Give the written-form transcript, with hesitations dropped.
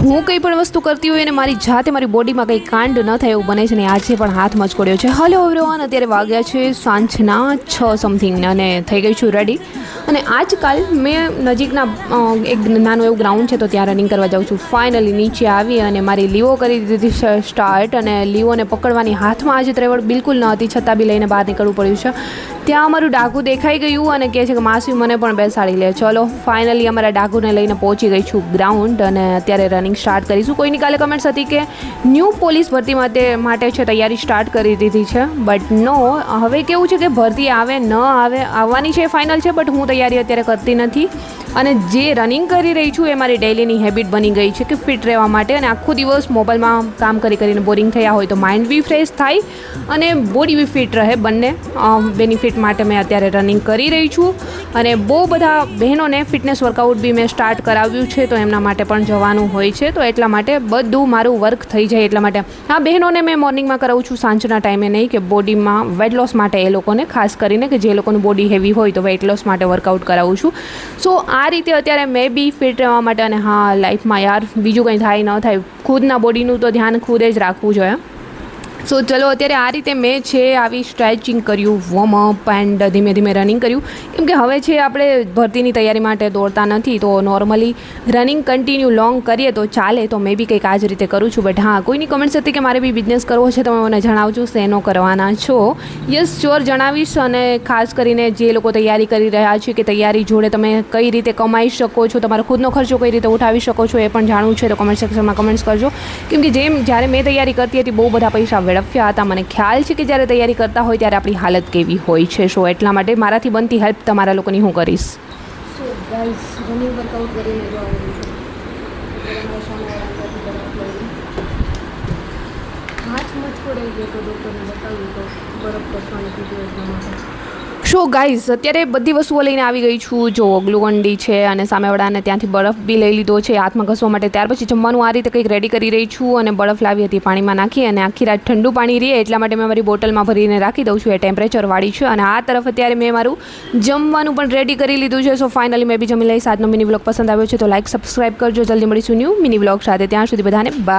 હું કંઈ પણ વસ્તુ કરતી હોય અને મારી જાતે મારી બોડીમાં કંઈ કાંડ ન થાય એવું બને છે ને આજે પણ હાથ મચકોડ્યો છે. હલો એવરીવન, અત્યારે વાગ્યા છે સાંજના 6 સમથિંગ અને થઈ ગઈ છું રેડી. અને આજકાલ મેં નજીકના એક નાનું એવું ગ્રાઉન્ડ છે તો ત્યાં રનિંગ કરવા જાઉં છું. ફાઇનલી નીચે આવી અને મારી લીવો કરી દીધી સ્ટાર્ટ અને લીવોને પકડવાની હાથમાં આજે ત્રેવડ બિલકુલ ન હતી, છતાં બી લઈને બહાર નીકળવું પડ્યું છે. ત્યાં અમારું ડાકુ દેખાઈ ગયું અને કહે છે કે માસી મને પણ બેસાડી લે. ચલો ફાઇનલી અમારા ડાકુને લઈને પહોંચી ગઈ છું ગ્રાઉન્ડ અને અત્યારે રનિંગ સ્ટાર્ટ કરીશું. કોઈની કાલે કમેન્ટ્સ હતી કે ન્યૂ પોલીસ ભરતી માટે છે તૈયારી સ્ટાર્ટ કરી દીધી છે, બટ નો. હવે કેવું છે કે ભરતી આવે ન આવે, આવવાની છે ફાઇનલ છે, બટ હું તૈયારી અત્યારે કરતી નથી. અને જે રનિંગ કરી રહી છું એ મારી ડેઈલીની હેબિટ બની ગઈ છે કે ફિટ રહેવા માટે. અને આખો દિવસ મોબાઈલમાં કામ કરીને બોરિંગ થયા હોય તો માઇન્ડ બી ફ્રેશ થાય અને બોડી બી ફિટ રહે. બંને બેનિફિટ માટે મેં અત્યારે રનિંગ કરી રહી છું. અને બહુ બધા બહેનોને ફિટનેસ વર્કઆઉટ બી મેં સ્ટાર્ટ કરાવ્યું છે તો એમના માટે પણ જવાનું હોય છે, તો એટલા માટે બધું મારું વર્ક થઈ જાય એટલા માટે આ બહેનોને મેં મોર્નિંગમાં કરાવું છું, સાંજના ટાઈમે નહીં, કે બોડીમાં વેટ લોસ માટે એ લોકોને ખાસ કરીને કે જે લોકોનું બોડી હેવી હોય તો વેટ લોસ માટે વર્કઆઉટ કરાવું છું. સો આ રીતે અત્યારે મેં બી ફિટ રહેવા માટે અને હા લાઈફમાં યાર બીજું કંઈ થાય ન થાય, ખુદના બોડીનું તો ધ્યાન ખુદે જ રાખવું જોઈએ. સો ચલો અત્યારે આ રીતે મેં છે આવી સ્ટ્રેચિંગ કર્યું, વોર્મઅપ એન્ડ ધીમે ધીમે રનિંગ કર્યું, કેમ કે હવે છે આપણે ભરતીની તૈયારી માટે દોડતા નથી તો નોર્મલી રનિંગ કન્ટિન્યુ લોંગ કરીએ તો ચાલે. તો મેં બી કંઈક આ જ રીતે કરું છું. બટ હા, કોઈની કમેન્ટ્સ હતી કે મારે બી બિઝનેસ કરવો છે તો મને જણાવજો શેનો કરવાના છો. યસ શ્યોર જણાવીશ. અને ખાસ કરીને જે લોકો તૈયારી કરી રહ્યા છે કે તૈયારી જોડે તમે કઈ રીતે કમાઈ શકો છો, તમારો ખુદનો ખર્ચો કઈ રીતે ઉઠાવી શકો છો એ પણ જાણવું છે તો કમેન્ટ સેક્શનમાં કમેન્ટ્સ કરજો. કેમ કે જ્યારે મેં તૈયારી કરતી હતી બહુ બધા પૈસા વેડફ્યા હતા. મને ખ્યાલ છે કે જ્યારે તૈયારી કરતા હોય ત્યારે આપણી હાલત કેવી હોય છે. સો એટલા માટે મારાથી બનતી હેલ્પ તમારા લોકોની હું કરીશ. સો ગાઈસ, રનિંગ વર્કઆઉટ કરીને જો આવું છું હાથ મચકોડાઈ ગયો તો ડૉક્ટરને બતાવ્યું તો બરફ ઘસવાની કીધું એટલા માટે. સો ગાઈઝ, અત્યારે બધી વસ્તુઓ લઈને આવી ગઈ છું. જો ગ્લુકોન્ડી છે અને સામેવાળાને ત્યાંથી બરફ બી લઈ લીધો છે હાથમાં ઘસવા માટે. ત્યાર પછી જમવાનું આ રીતે કંઈક રેડી કરી રહી છું અને બરફ લાવી હતી પાણીમાં નાખી અને આખી રાત ઠંડુ પાણી રહે એટલા માટે મેં મારી બોટલમાં ભરીને રાખી દઉં છું. એ ટેમ્પરેચરવાળી છે. અને આ તરફ અત્યારે મેં મારું જમવાનું પણ રેડી કરી લીધું છે. સો ફાઇનલી મેં બી જમી લઈશ. આજનો મિની વ્લોગ પસંદ આવ્યો છે તો લાઈક સબસ્ક્રાઈબ કરજો. જલ્દી મળીશું ન્યૂ મિની વ્લોગ સાથે. ત્યાં સુધી બધાને બાય.